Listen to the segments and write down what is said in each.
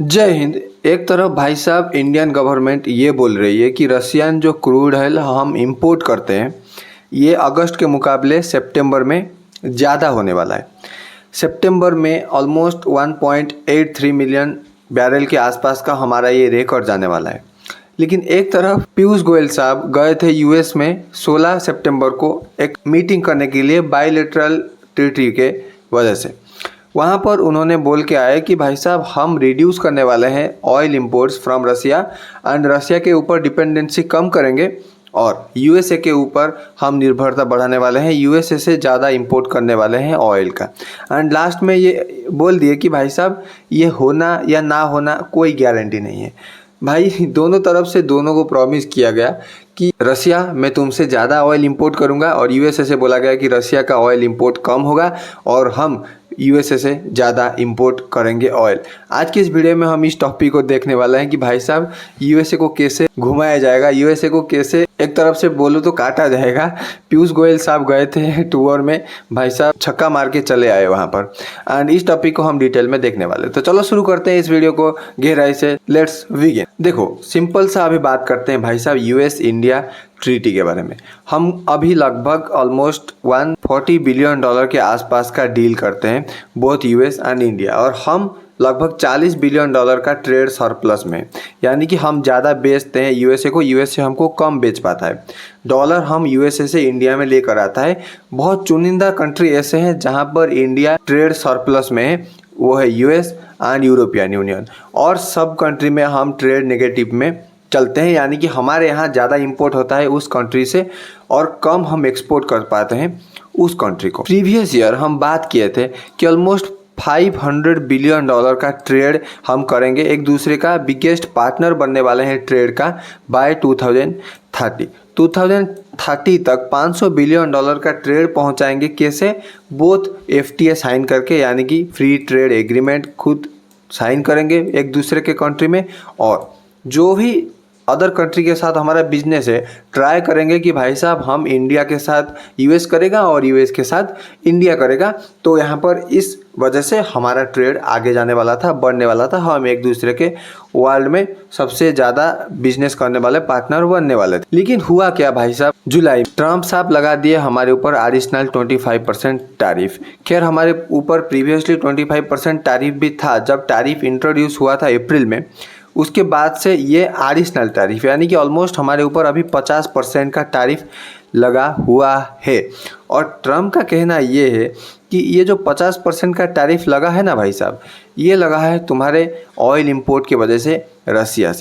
जय हिंद। एक तरफ भाई साहब इंडियन गवर्नमेंट ये बोल रही है कि रशियन जो क्रूड है हम इंपोर्ट करते हैं ये अगस्त के मुकाबले सितंबर में ज़्यादा होने वाला है। सितंबर में ऑलमोस्ट 1.83 मिलियन बैरल के आसपास का हमारा ये रिकॉर्ड जाने वाला है। लेकिन एक तरफ पीयूष गोयल साहब गए थे यूएस में 16 सितंबर को एक मीटिंग करने के लिए बायलैटरल ट्रीटी के वजह से। वहाँ पर उन्होंने बोल के आए कि भाई साहब हम रिड्यूस करने वाले हैं oil imports from Russia and Russia के ऊपर डिपेंडेंसी कम करेंगे और यूएसए के ऊपर हम निर्भरता बढ़ाने वाले हैं, यूएसए से ज़्यादा इंपोर्ट करने वाले हैं ऑयल का। एंड लास्ट में ये बोल दिए कि भाई साहब ये होना या ना होना कोई गारंटी नहीं है। भाई दोनों तरफ से दोनों को प्रॉमिस किया गया कि रसिया मैं तुमसे ज़्यादा ऑयल इंपोर्ट करूंगा और यूएसए से बोला गया कि रसिया का ऑयल इंपोर्ट कम होगा और हम यूएसए से ज़्यादा इंपोर्ट करेंगे ऑयल। आज की इस वीडियो में हम इस टॉपिक को देखने वाले हैं कि भाई साहब यूएसए को कैसे घुमाया जाएगा, यूएसए को कैसे एक तरफ से बोलो तो काटा जाएगा। पीयूष गोयल साहब गए थे टूर में, भाई साहब छक्का मार के चले आए वहाँ पर एंड इस टॉपिक को हम डिटेल में देखने वाले। तो चलो शुरू करते हैं इस वीडियो को गहराई से। Let's begin. देखो सिंपल सा अभी बात करते हैं भाई साहब यूएस इंडिया ट्रीटी के बारे में। हम अभी लगभग ऑलमोस्ट 140 बिलियन डॉलर के आसपास का डील करते हैं बोथ यूएस एंड इंडिया और हम लगभग 40 बिलियन डॉलर का ट्रेड सरप्लस में, यानी कि हम ज़्यादा बेचते हैं यूएसए को, यूएसए हमको कम बेच पाता है। डॉलर हम यूएसए से इंडिया में लेकर आता है। बहुत चुनिंदा कंट्री ऐसे हैं जहां पर इंडिया ट्रेड सरप्लस में है, वो है यूएस एंड यूरोपियन यूनियन। और सब कंट्री में हम ट्रेड नेगेटिव में चलते हैं, यानी कि हमारे यहाँ ज़्यादा इंपोर्ट होता है उस कंट्री से और कम हम एक्सपोर्ट कर पाते हैं उस कंट्री को। प्रीवियस ईयर हम बात किए थे कि ऑलमोस्ट 500 बिलियन डॉलर का ट्रेड हम करेंगे, एक दूसरे का बिगेस्ट पार्टनर बनने वाले हैं ट्रेड का बाय 2030 तक 500 बिलियन डॉलर का ट्रेड पहुंचाएंगे। कैसे? बोथ एफटीए साइन करके, यानी कि फ्री ट्रेड एग्रीमेंट खुद साइन करेंगे एक दूसरे के कंट्री में, और जो भी अदर कंट्री के साथ हमारा बिजनेस है ट्राई करेंगे कि भाई साहब हम इंडिया के साथ यूएस करेगा और यूएस के साथ इंडिया करेगा। तो यहाँ पर इस वजह से हमारा ट्रेड आगे जाने वाला था, बढ़ने वाला था, हम एक दूसरे के वर्ल्ड में सबसे ज़्यादा बिजनेस करने वाले पार्टनर बनने वाले थे। लेकिन हुआ क्या भाई साहब, जुलाई ट्रम्प साहब लगा दिए हमारे ऊपर एडिशनल 25% टैरिफ। खैर हमारे ऊपर प्रीवियसली 25% टैरिफ भी था जब टैरिफ इंट्रोड्यूस हुआ था अप्रैल में। उसके बाद से ये एडिशनल टैरिफ, यानी कि ऑलमोस्ट हमारे ऊपर अभी 50% का टैरिफ लगा हुआ है। और ट्रम्प का कहना ये है कि ये जो 50% का टैरिफ लगा है ना भाई साहब, ये लगा है तुम्हारे ऑयल इंपोर्ट की वजह से रसिया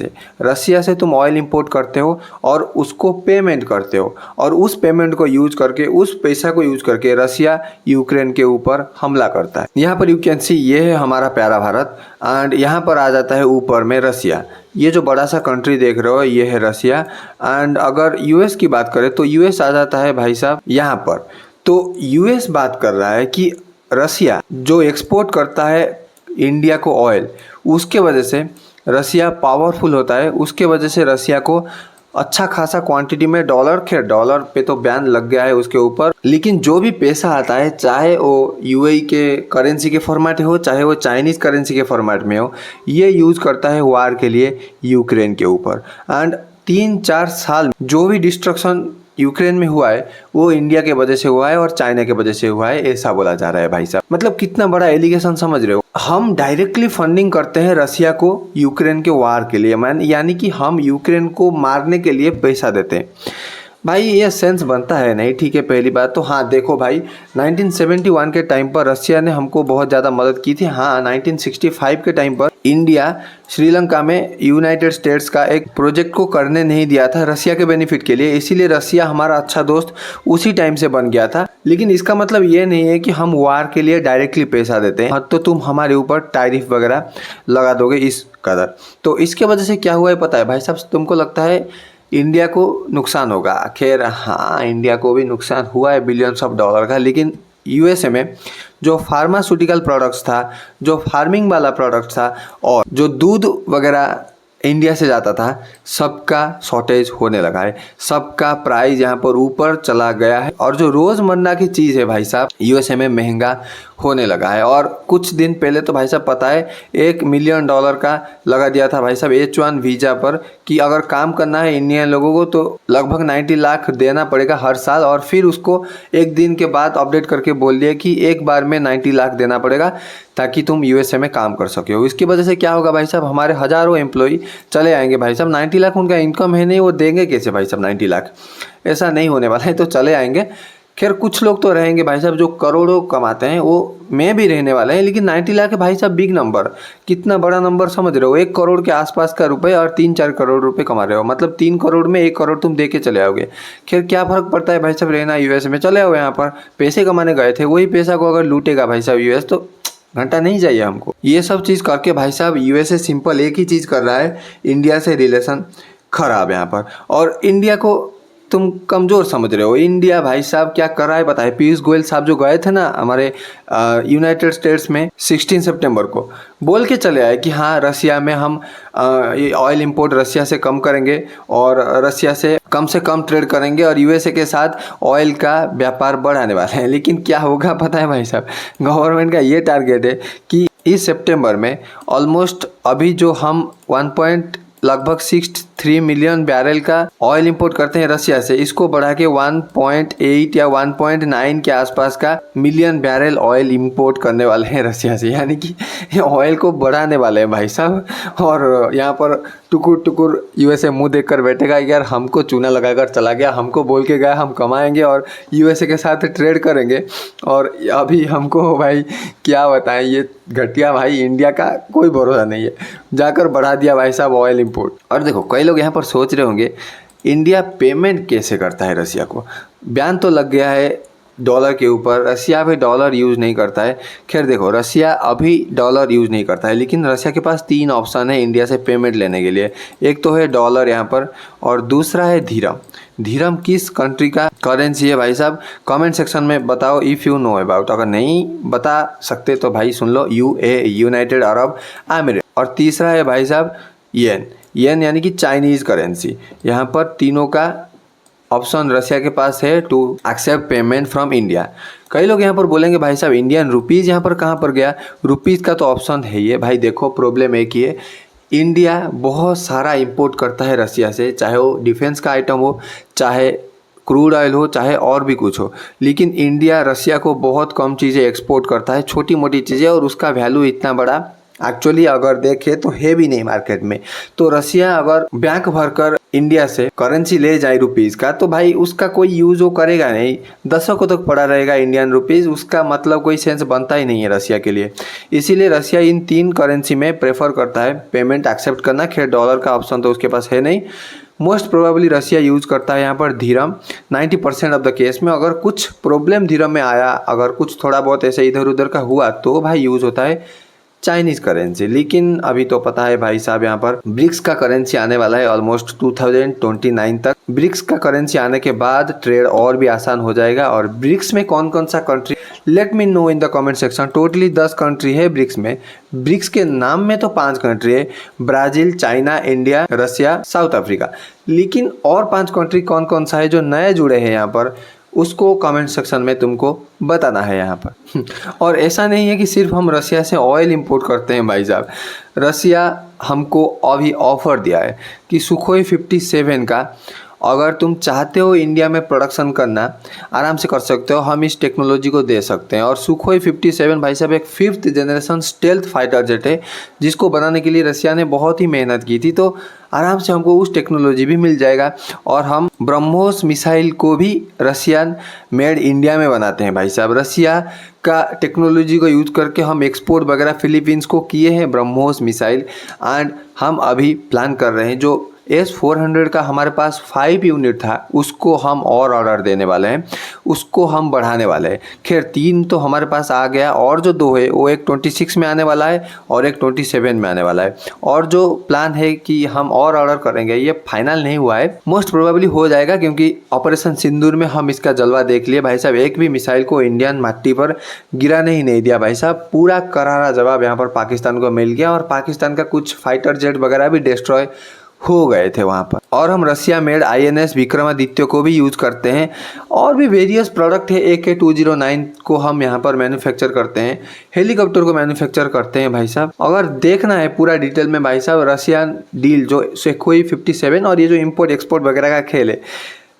से तुम ऑयल इंपोर्ट करते हो और उसको पेमेंट करते हो, और उस पेमेंट को यूज करके, उस पैसा को यूज करके रसिया यूक्रेन के ऊपर हमला करता है। यहाँ पर यू कैन सी ये है हमारा प्यारा भारत एंड यहाँ पर आ जाता है ऊपर में रसिया। ये जो बड़ा सा कंट्री देख रहे हो ये है रसिया। एंड अगर यूएस की बात करें तो यूएस आ जाता है भाई साहब यहाँ पर। तो यूएस बात कर रहा है कि रसिया जो एक्सपोर्ट करता है इंडिया को ऑयल, उसके वजह से रसिया पावरफुल होता है, उसके वजह से रसिया को अच्छा खासा क्वांटिटी में डॉलर, खैर डॉलर पे तो बैन लग गया है उसके ऊपर, लेकिन जो भी पैसा आता है चाहे वो यूएई के करेंसी के फॉर्मेट हो चाहे वो चाइनीज़ करेंसी के फॉर्मेट में हो, ये यूज़ करता है वार के लिए यूक्रेन के ऊपर। एंड 3-4 साल जो भी डिस्ट्रक्शन यूक्रेन में हुआ है वो इंडिया के वजह से हुआ है और चाइना के वजह से हुआ है, ऐसा बोला जा रहा है भाई साहब। मतलब कितना बड़ा एलिगेशन समझ रहे हो। हम डायरेक्टली फंडिंग करते हैं रसिया को यूक्रेन के वार के लिए, यानी कि हम यूक्रेन को मारने के लिए पैसा देते हैं। भाई ये सेंस बनता है नहीं, ठीक है। पहली बात तो हाँ देखो भाई 1971 के टाइम पर रसिया ने हमको बहुत ज़्यादा मदद की थी। हाँ 1965 के टाइम पर इंडिया श्रीलंका में यूनाइटेड स्टेट्स का एक प्रोजेक्ट को करने नहीं दिया था रसिया के बेनिफिट के लिए, इसीलिए रसिया हमारा अच्छा दोस्त उसी टाइम से बन गया था। लेकिन इसका मतलब ये नहीं है कि हम वार के लिए डायरेक्टली पैसा देते हैं तो तुम हमारे ऊपर टैरिफ वगैरह लगा दोगे इस कदर। तो इसके वजह से क्या हुआ है पता है भाई साहब, तुमको लगता है इंडिया को नुकसान होगा। खैर हाँ इंडिया को भी नुकसान हुआ है बिलियंस ऑफ डॉलर का, लेकिन यूएसए में जो फार्मास्यूटिकल प्रोडक्ट्स था, जो फार्मिंग वाला प्रोडक्ट था और जो दूध वगैरह इंडिया से जाता था सबका शॉर्टेज होने लगा है, सबका प्राइस यहाँ पर ऊपर चला गया है और जो रोज़मर्रा की चीज़ है भाई साहब यूएसए में महंगा होने लगा है। और कुछ दिन पहले तो भाई साहब पता है $1 मिलियन का लगा दिया था भाई साहब H1 वीज़ा पर कि अगर काम करना है इंडियन लोगों को तो लगभग 90 लाख देना पड़ेगा हर साल, और फिर उसको एक दिन के बाद अपडेट करके बोल दिया कि एक बार में 90 लाख देना पड़ेगा ताकि तुम यूएसए में काम कर सके हो। इसकी वजह से क्या होगा भाई साहब, हमारे हज़ारों एम्प्लॉई चले आएंगे भाई साहब। 90 लाख उनका इनकम है नहीं, वो देंगे कैसे भाई साहब 90 लाख, ऐसा नहीं होने वाला है, तो चले आएंगे। खैर कुछ लोग तो रहेंगे भाई साहब जो करोड़ों कमाते हैं, वो मैं भी रहने वाला है, लेकिन 90 लाख है भाई साहब बिग नंबर, कितना बड़ा नंबर समझ रहे हो, 1 करोड़ के आसपास का रुपए और 3-4 करोड़ रुपए कमा रहे हो, मतलब 3 करोड़ में 1 करोड़ तुम दे के चले आओगे। खैर क्या फ़र्क पड़ता है भाई साहब, रहना यूएस में, चले आओ, यहाँ पर पैसे कमाने गए थे, वही पैसा को अगर लूटेगा भाई साहब यूएस तो घंटा नहीं चाहिए हमको। ये सब चीज़ करके भाई साहब यूएसए सिंपल एक ही चीज़ कर रहा है, इंडिया से रिलेशन खराब यहाँ पर, और इंडिया को तुम कमज़ोर समझ रहे हो। इंडिया भाई साहब क्या कर रहा है बताए, पीयूष गोयल साहब जो गए थे ना हमारे यूनाइटेड स्टेट्स में 16 सितंबर को, बोल के चले आए कि हाँ रसिया में हम ये ऑयल इंपोर्ट रसिया से कम करेंगे और रसिया से कम ट्रेड करेंगे और यूएसए के साथ ऑयल का व्यापार बढ़ाने वाले हैं। लेकिन क्या होगा पता है भाई साहब, गवर्नमेंट का ये टारगेट है कि इस सितंबर में ऑलमोस्ट अभी जो हम लगभग 63 मिलियन बैरल का ऑयल इंपोर्ट करते हैं रसिया से, इसको बढ़ा के 1.8 या 1.9 के आसपास का मिलियन बैरल ऑयल इंपोर्ट करने वाले हैं रसिया से, यानी कि ये ऑयल को बढ़ाने वाले हैं भाई साहब। और यहाँ पर टुकुर टुकुर यूएसए मुंह देखकर बैठेगा, यार हमको चूना लगाकर चला गया, हमको बोल के गया हम कमाएंगे और यूएसए के साथ ट्रेड करेंगे, और अभी हमको भाई क्या बताएं, ये घटिया भाई इंडिया का कोई भरोसा नहीं है, जाकर बढ़ा दिया भाई साहब ऑयल इंपोर्ट। और देखो कई लोग यहाँ पर सोच रहे होंगे इंडिया पेमेंट कैसे करता है रसिया को, बैन तो लग गया है डॉलर के ऊपर, रसिया भी डॉलर यूज़ नहीं करता है। खैर देखो रसिया अभी डॉलर यूज़ नहीं करता है, लेकिन रसिया के पास 3 ऑप्शन है इंडिया से पेमेंट लेने के लिए, एक तो है डॉलर यहाँ पर और दूसरा है धीरम। धीरम किस कंट्री का करेंसी है भाई साहब, कमेंट सेक्शन में बताओ इफ़ यू नो अबाउट, अगर नहीं बता सकते तो भाई सुन लो, यूनाइटेड अरब अमीरात। और तीसरा है भाई साहब येन यानी कि चाइनीज़ करेंसी। यहाँ पर तीनों का ऑप्शन रसिया के पास है to accept payment from India. कई लोग यहाँ पर बोलेंगे भाई साहब इंडियन रुपीज़ यहाँ पर कहाँ पर गया, रुपीज़ का तो ऑप्शन है ये भाई। देखो प्रॉब्लम एक ही है, इंडिया बहुत सारा इंपोर्ट करता है रसिया से, चाहे वो डिफेंस का आइटम हो, चाहे क्रूड ऑयल हो, चाहे और भी कुछ हो, लेकिन इंडिया रसिया को बहुत कम चीज़ें एक्सपोर्ट करता है, छोटी मोटी चीज़ें, और उसका वैल्यू इतना बड़ा एक्चुअली अगर देखें तो है भी नहीं मार्केट में। तो रसिया अगर बैंक भरकर इंडिया से करेंसी ले जाए रुपीज़ का, तो भाई उसका कोई यूज़ वो करेगा नहीं, दशकों तक पड़ा रहेगा इंडियन रुपीज़, उसका मतलब कोई सेंस बनता ही नहीं है रसिया के लिए। इसीलिए रसिया इन 3 करेंसी में प्रेफर करता है पेमेंट एक्सेप्ट करना। खैर डॉलर का ऑप्शन तो उसके पास है नहीं, मोस्ट प्रोबेबली रसिया यूज़ करता है यहाँ पर धीरम 90% ऑफ द केस में। अगर कुछ प्रॉब्लम धीरम में आया, अगर कुछ थोड़ा बहुत ऐसे इधर उधर का हुआ तो भाई यूज़ होता है चाइनीज़ करेंसी। लेकिन अभी तो पता है भाई साहब यहाँ पर ब्रिक्स का करेंसी आने वाला है ऑलमोस्ट 2029 तक। ब्रिक्स का करेंसी आने के बाद ट्रेड और भी आसान हो जाएगा। और ब्रिक्स में कौन कौन सा country, let me know in the comment section. Totally 10 country है ब्रिक्स में। ब्रिक्स के नाम में तो 5 कंट्री है, ब्राज़ील, चाइना, इंडिया, रसिया, साउथ अफ्रीका। लेकिन और 5 कंट्री कौन कौन सा है जो नए जुड़े हैं यहाँ पर, उसको कमेंट सेक्शन में तुमको बताना है यहाँ पर। और ऐसा नहीं है कि सिर्फ हम रसिया से ऑयल इंपोर्ट करते हैं भाई साहब। रसिया हमको अभी ऑफ़र दिया है कि सुखोई 57 का अगर तुम चाहते हो इंडिया में प्रोडक्शन करना, आराम से कर सकते हो, हम इस टेक्नोलॉजी को दे सकते हैं। और सुखोई 57 भाई साहब एक 5th generation stealth fighter jet है, जिसको बनाने के लिए रसिया ने बहुत ही मेहनत की थी। तो आराम से हमको उस टेक्नोलॉजी भी मिल जाएगा। और हम ब्रह्मोस मिसाइल को भी रसियन मेड इंडिया में बनाते हैं भाई साहब। रसिया का टेक्नोलॉजी को यूज़ करके हम एक्सपोर्ट वगैरह फिलीपींस को किए हैं ब्रह्मोस मिसाइल। एंड हम अभी प्लान कर रहे हैं जो S400 का हमारे पास 5 यूनिट था, उसको हम और ऑर्डर देने वाले हैं, उसको हम बढ़ाने वाले हैं। खैर 3 तो हमारे पास आ गया, और जो 2 है वो एक 26 में आने वाला है और एक 27 में आने वाला है। और जो प्लान है कि हम और ऑर्डर करेंगे ये फाइनल नहीं हुआ है, मोस्ट प्रोबेबली हो जाएगा, क्योंकि ऑपरेशन सिंदूर में हम इसका जलवा देख लिए भाई साहब। एक भी मिसाइल को इंडियन माटी पर गिराने ही नहीं दिया भाई साहब। पूरा करारा जवाब यहाँ पर पाकिस्तान को मिल गया, और पाकिस्तान का कुछ फाइटर जेट वगैरह भी डिस्ट्रॉय हो गए थे वहाँ पर। और हम रसिया मेड INS विक्रमादित्य को भी यूज करते हैं, और भी वेरियस प्रोडक्ट है। AK-209 को हम यहाँ पर मैन्युफैक्चर करते हैं, हेलीकॉप्टर को मैन्युफैक्चर करते हैं भाई साहब। अगर देखना है पूरा डिटेल में भाई साहब, रशियन डील जो सुखोई 57 और ये जो इम्पोर्ट एक्सपोर्ट वगैरह का खेल है,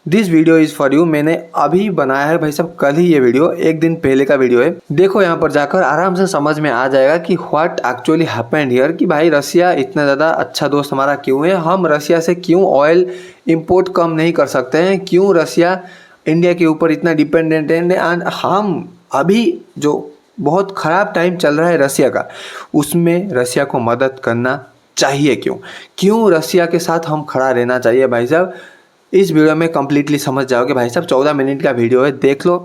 this video is for you. मैंने अभी बनाया है भाई साहब, कल ही ये वीडियो, एक दिन पहले का वीडियो है। देखो यहाँ पर जाकर आराम से समझ में आ जाएगा कि व्हाट एक्चुअली हैपेंड हियर, कि भाई रसिया इतना ज़्यादा अच्छा दोस्त हमारा क्यों है, हम रसिया से क्यों ऑयल इंपोर्ट कम नहीं कर सकते हैं, क्यों रसिया इंडिया के ऊपर इतना डिपेंडेंट है, एंड हम अभी जो बहुत ख़राब टाइम चल रहा है रसिया का, उसमें रसिया को मदद करना चाहिए। क्यों रसिया के साथ हम खड़ा रहना चाहिए भाई साहब, इस वीडियो में कम्प्लीटली समझ जाओगे भाई साहब। 14 मिनट का वीडियो है, देख लो,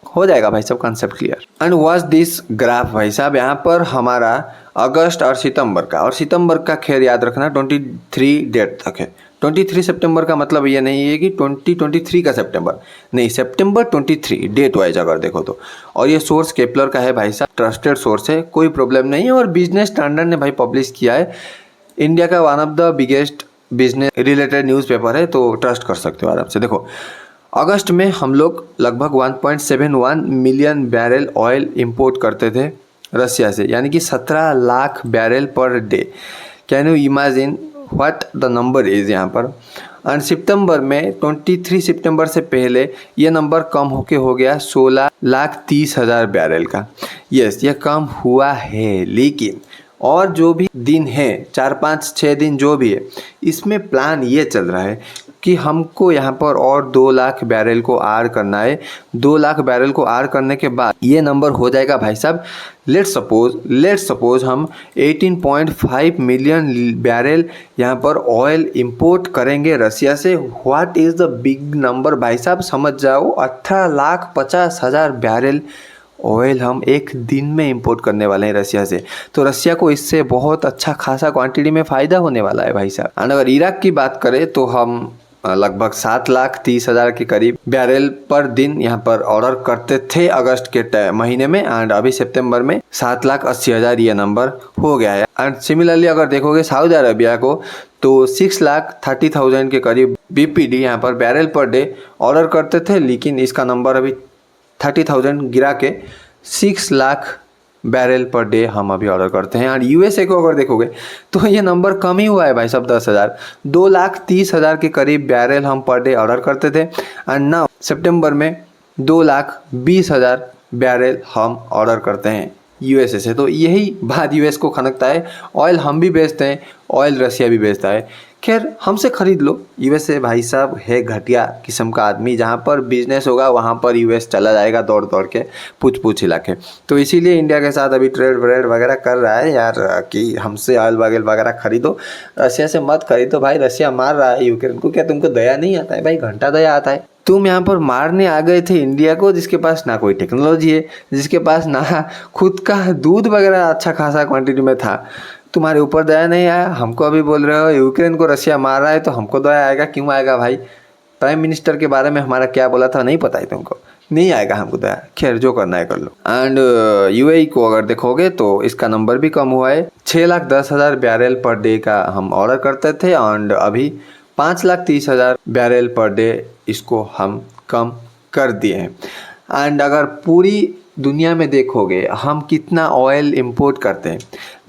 हो जाएगा भाई साहब concept clear. And watch this graph भाई साहब, यहाँ पर हमारा अगस्त और सितंबर का, और सितंबर का खैर याद रखना 23 डेट तक है। 23 सितंबर का मतलब ये नहीं है कि 2023 का सितंबर, नहीं, सितंबर 23 डेट वाइज अगर देखो तो। और ये सोर्स केपलर का है भाई साहब, ट्रस्टेड सोर्स है, कोई प्रॉब्लम नहीं है। और बिजनेस स्टैंडर्ड ने भाई पब्लिश किया है, इंडिया का one of the biggest business related newspaper है, तो ट्रस्ट कर सकते हो आराम से। देखो अगस्त में हम लोग लगभग 1.71 मिलियन बैरल ऑयल इंपोर्ट करते थे रसिया से, यानी कि 17 lakh barrel per day. Can you imagine what the number is यहाँ पर। एंड सितंबर में 23 सितंबर से पहले ये नंबर कम होके हो गया 16,30,000 बैरल का। यस, ये कम हुआ है, लेकिन और जो भी दिन है, 4, 5, 6 दिन जो भी है, इसमें प्लान ये चल रहा है कि हमको यहाँ पर और 2 लाख बैरल को आर करना है। 2 लाख बैरल को आर करने के बाद ये नंबर हो जाएगा भाई साहब, लेट्स सपोज हम 18.5 मिलियन बैरल यहाँ पर ऑयल इंपोर्ट करेंगे रसिया से। What is the big number भाई साहब, समझ जाओ, 18,50,000 बैरल ऑयल हम एक दिन में इंपोर्ट करने वाले हैं रसिया से। तो रसिया को इससे बहुत अच्छा खासा क्वांटिटी में फ़ायदा होने वाला है भाई साहब। एंड अगर इराक की बात करें तो हम लगभग 7,30,000 के करीब बैरल पर दिन यहाँ पर ऑर्डर करते थे अगस्त के महीने में, एंड अभी सितंबर में 7,80,000 ये नंबर हो गया है। एंड सिमिलरली अगर देखोगे सऊदी अरबिया को, तो 6,30,000 के करीब BPD यहाँ पर बैरल पर डे ऑर्डर करते थे, लेकिन इसका नंबर अभी 30,000 गिरा के 6 लाख बैरल पर डे हम अभी ऑर्डर करते हैं। और USA को अगर देखोगे तो ये नंबर कम ही हुआ है भाई साहब, 10,000, 2,30,000 के करीब बैरल हम पर डे ऑर्डर करते थे, एंड नाउ सितंबर में 2,20,000 बैरल हम ऑर्डर करते हैं USA से। तो यही बात US को खनकता है, ऑयल हम भी बेचते हैं, ऑयल रसिया भी बेचता है। खैर हमसे ख़रीद लो, USA भाई साहब है घटिया किस्म का आदमी, जहाँ पर बिजनेस होगा वहाँ पर US चला जाएगा दौड़ दौड़ के, पूछ हिला के। तो इसीलिए इंडिया के साथ अभी ट्रेड व्रेड वगैरह कर रहा है यार, कि हमसे ऑयल वगैरह खरीदो, रसिया से मत खरीदो भाई, रसिया मार रहा है यूक्रेन को। क्या तुमको दया नहीं आता है भाई? घंटा दया आता है। तुम यहाँ पर मारने आ गए थे इंडिया को, जिसके पास ना कोई टेक्नोलॉजी है, जिसके पास ना खुद का दूध वगैरह अच्छा खासा क्वांटिटी में था। तुम्हारे ऊपर दया नहीं आया, हमको अभी बोल रहे हो यूक्रेन को रसिया मार रहा है तो हमको दया आएगा? क्यों आएगा भाई? प्राइम मिनिस्टर के बारे में हमारा क्या बोला था नहीं पता है तुमको? नहीं आएगा हमको दया। खैर जो करना है कर लो। एंड UAE को अगर देखोगे तो इसका नंबर भी कम हुआ है, 6,10,000 बैरल पर डे का हम ऑर्डर करते थे, एंड अभी 5,30,000 बैरल पर डे इसको हम कम कर दिए हैं। एंड अगर पूरी दुनिया में देखोगे हम कितना ऑयल इंपोर्ट करते हैं,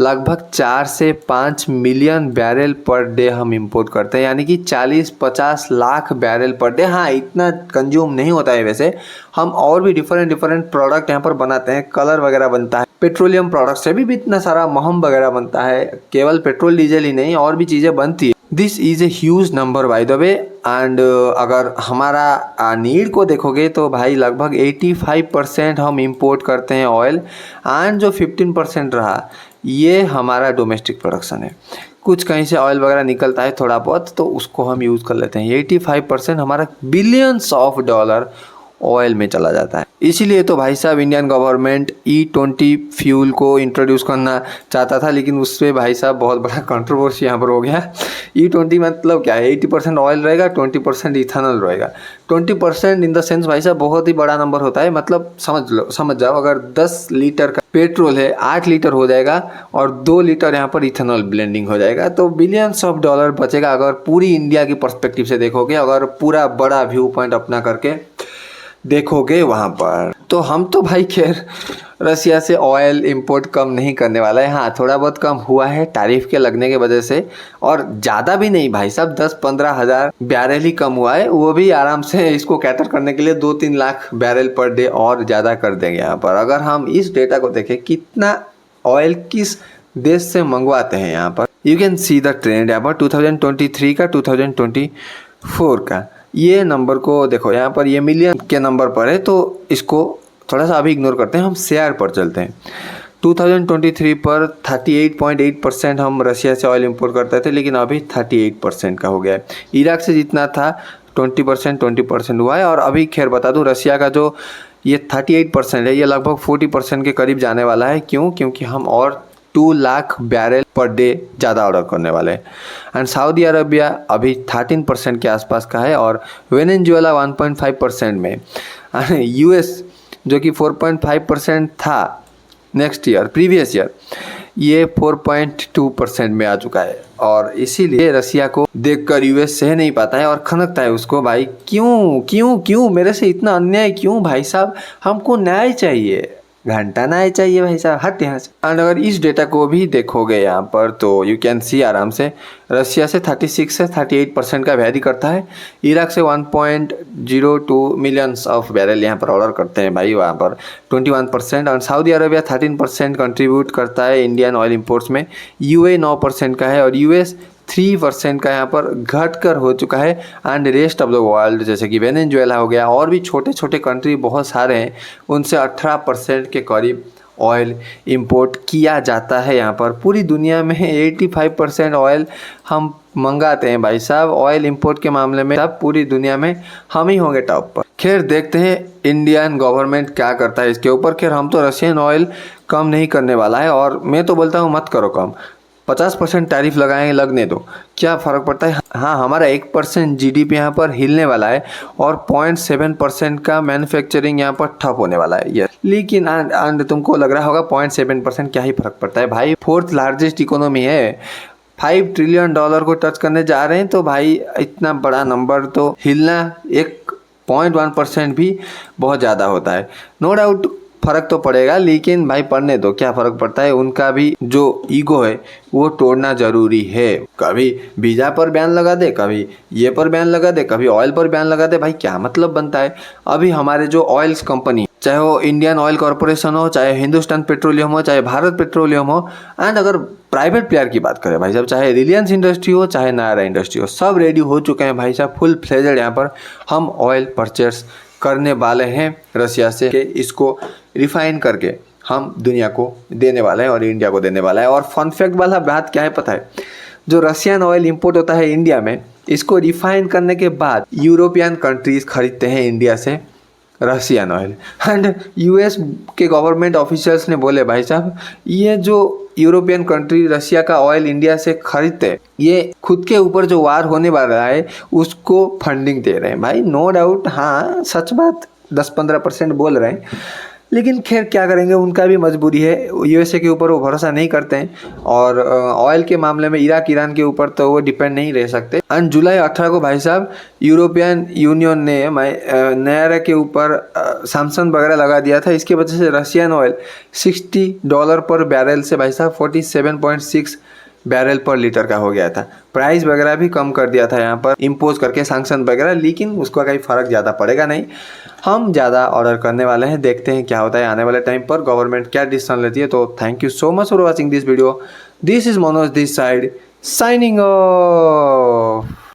लगभग 4 से 5 मिलियन बैरल पर डे हम इंपोर्ट करते हैं, यानी कि 40-50 लाख बैरल पर डे। हाँ, इतना कंज्यूम नहीं होता है वैसे, हम और भी डिफरेंट प्रोडक्ट यहाँ पर बनाते हैं, कलर वगैरह बनता है, पेट्रोलियम प्रोडक्ट से भी इतना सारा महम वगैरह बनता है, केवल पेट्रोल डीजल ही नहीं और भी चीज़ें बनती है। This is a huge number by the way. And अगर हमारा नीड को देखोगे तो भाई लगभग 85% हम इंपोर्ट करते हैं ऑयल, एंड जो 15% रहा ये हमारा डोमेस्टिक प्रोडक्शन है। कुछ कहीं से ऑयल वगैरह निकलता है थोड़ा बहुत, तो उसको हम यूज़ कर लेते हैं। 85% हमारा बिलियंस ऑफ डॉलर ऑयल में चला जाता है। इसीलिए तो भाई साहब इंडियन गवर्नमेंट E20 फ्यूल को इंट्रोड्यूस करना चाहता था, लेकिन उससे भाई साहब बहुत बड़ा कंट्रोवर्सी यहाँ पर हो गया। E20 मतलब क्या है, 80% ऑयल रहेगा, 20% इथेनॉल रहेगा। 20% इन द सेंस भाई साहब बहुत ही बड़ा नंबर होता है। मतलब समझ जाओ, अगर 10 लीटर का पेट्रोल है 8 लीटर हो जाएगा और 2 लीटर यहाँ पर इथेनॉल ब्लेंडिंग हो जाएगा, तो बिलियंस ऑफ डॉलर बचेगा। अगर पूरी इंडिया की पर्सपेक्टिव से देखोगे, अगर पूरा बड़ा व्यू पॉइंट अपना करके देखोगे वहाँ पर, तो हम तो भाई खैर रसिया से ऑयल इंपोर्ट कम नहीं करने वाला है। हाँ, थोड़ा बहुत कम हुआ है टैरिफ के लगने की वजह से, और ज़्यादा भी नहीं भाई साहब, 10-15 हज़ार बैरल ही कम हुआ है। वो भी आराम से इसको कैटर करने के लिए 2-3 लाख बैरल पर डे और ज़्यादा कर देंगे यहाँ पर। अगर हम इस डेटा को देखें कितना ऑयल किस देश से मंगवाते हैं यहाँ पर, you can see the trend यहाँ पर 2023 का 2024 का। ये नंबर को देखो, यहाँ पर ये मिलियन के नंबर पर है, तो इसको थोड़ा सा अभी इग्नोर करते हैं, हम शेयर पर चलते हैं। 2023 पर 38.8% हम रशिया से ऑयल इंपोर्ट करते थे, लेकिन अभी 38% का हो गया है। इराक से जितना था 20% हुआ है। और अभी खैर बता दूं, रशिया का जो ये 38% है, ये लगभग 40% के करीब जाने वाला है। क्यों? क्योंकि हम और 2 लाख बैरल पर डे ज़्यादा ऑर्डर करने वाले हैं। एंड सऊदी अरबिया अभी 13% के आसपास का है, और वेनेजुएला 1.5% में। US जो कि 4.5% था प्रीवियस ईयर, ये 4.2% में आ चुका है। और इसीलिए रसिया को देखकर US सह नहीं पाता है और खनकता है उसको, भाई क्यों क्यों क्यों मेरे से इतना अन्याय क्यों भाई साहब, हमको न्याय चाहिए, घंटा न्याय चाहिए भाई साहब, हट यहाँ से। एंड अगर इस डेटा को भी देखोगे यहाँ पर, तो यू कैन सी आराम से रसिया से 36 से 38% का वैरी करता है। इराक से 1.02 मिलियंस ऑफ बैरल यहाँ पर ऑर्डर करते हैं भाई, वहाँ पर 21%। और सऊदी अरबिया 13% कंट्रीब्यूट करता है इंडियन ऑयल इंपोर्ट्स में। UAE 9% का है, और US 3% का यहाँ पर घट कर हो चुका है। And rest of the world जैसे कि वेनेजुएला हो गया, और भी छोटे छोटे कंट्री बहुत सारे हैं, उनसे 18% के करीब ऑयल इंपोर्ट किया जाता है। यहाँ पर पूरी दुनिया में 85% ऑयल हम मंगाते हैं भाई साहब। ऑयल इंपोर्ट के मामले में सब पूरी दुनिया में हम ही होंगे टॉप पर। खैर देखते हैं इंडियन गवर्नमेंट क्या करता है इसके ऊपर। खैर हम तो रशियन ऑयल कम नहीं करने वाला है, और मैं तो बोलता हूँ मत करो कम, 50% टैरिफ लगाएंगे, लगने दो, क्या फ़र्क पड़ता है। हाँ, हमारा 1% GDP यहाँ पर हिलने वाला है, और 0.7% का मैन्युफैक्चरिंग यहाँ पर ठप होने वाला है। ये लेकिन एंड तुमको लग रहा होगा 0.7% क्या ही फ़र्क पड़ता है भाई, 4th लार्जेस्ट इकोनॉमी है, $5 ट्रिलियन को टच करने जा रहे हैं। तो भाई इतना बड़ा नंबर तो हिलना 1.1% भी बहुत ज़्यादा होता है। नो डाउट फ़र्क तो पड़ेगा, लेकिन भाई पढ़ने दो, क्या फ़र्क पड़ता है। उनका भी जो ईगो है वो तोड़ना ज़रूरी है। कभी वीज़ा पर बैन लगा दे, कभी ये पर बैन लगा दे, कभी ऑयल पर बैन लगा दे, भाई क्या मतलब बनता है। अभी हमारे जो ऑयल्स कंपनी, चाहे वो इंडियन ऑयल कॉरपोरेशन हो, चाहे हिंदुस्तान पेट्रोलियम हो, चाहे भारत पेट्रोलियम हो, एंड अगर प्राइवेट प्लेयर की बात करें भाई साहब, चाहे रिलायंस इंडस्ट्री हो, चाहे नायरा इंडस्ट्री हो, सब रेडी हो चुके हैं भाई साहब, फुल फ्लेजेड। यहाँ पर हम ऑयल परचेस करने वाले हैं रसिया से, कि इसको रिफाइन करके हम दुनिया को देने वाले हैं और इंडिया को देने वाला है। और फन फैक्ट वाला बात क्या है पता है, जो रशियन ऑयल इंपोर्ट होता है इंडिया में, इसको रिफाइन करने के बाद यूरोपियन कंट्रीज खरीदते हैं इंडिया से रशियन ऑयल। एंड US के गवर्नमेंट ऑफिशियल्स ने बोले भाई साहब, ये जो यूरोपियन कंट्री रशिया का ऑयल इंडिया से खरीदते हैं, ये खुद के ऊपर जो वार होने वाला है उसको फंडिंग दे रहे हैं। भाई नो डाउट, हाँ सच बात, 10-15% बोल रहे हैं, लेकिन खैर क्या करेंगे, उनका भी मजबूरी है। USA के ऊपर वो भरोसा नहीं करते हैं, और ऑयल के मामले में इराक ईरान के ऊपर तो वो डिपेंड नहीं रह सकते। एंड जुलाई 18 को भाई साहब यूरोपियन यूनियन ने नायरा के ऊपर सैंक्शन वगैरह लगा दिया था। इसकी वजह से रशियन ऑयल $60 पर बैरल से भाई साहब 47.6 बैरल पर लीटर का हो गया था। प्राइस वगैरह भी कम कर दिया था यहाँ पर इम्पोज करके सैंक्शन वगैरह, लेकिन उसका कोई फ़र्क ज़्यादा पड़ेगा नहीं। हम ज़्यादा ऑर्डर करने वाले हैं, देखते हैं क्या होता है आने वाले टाइम पर, गवर्नमेंट क्या डिसीजन लेती है। तो thank you so much for watching this video. This is Manoj this side signing off.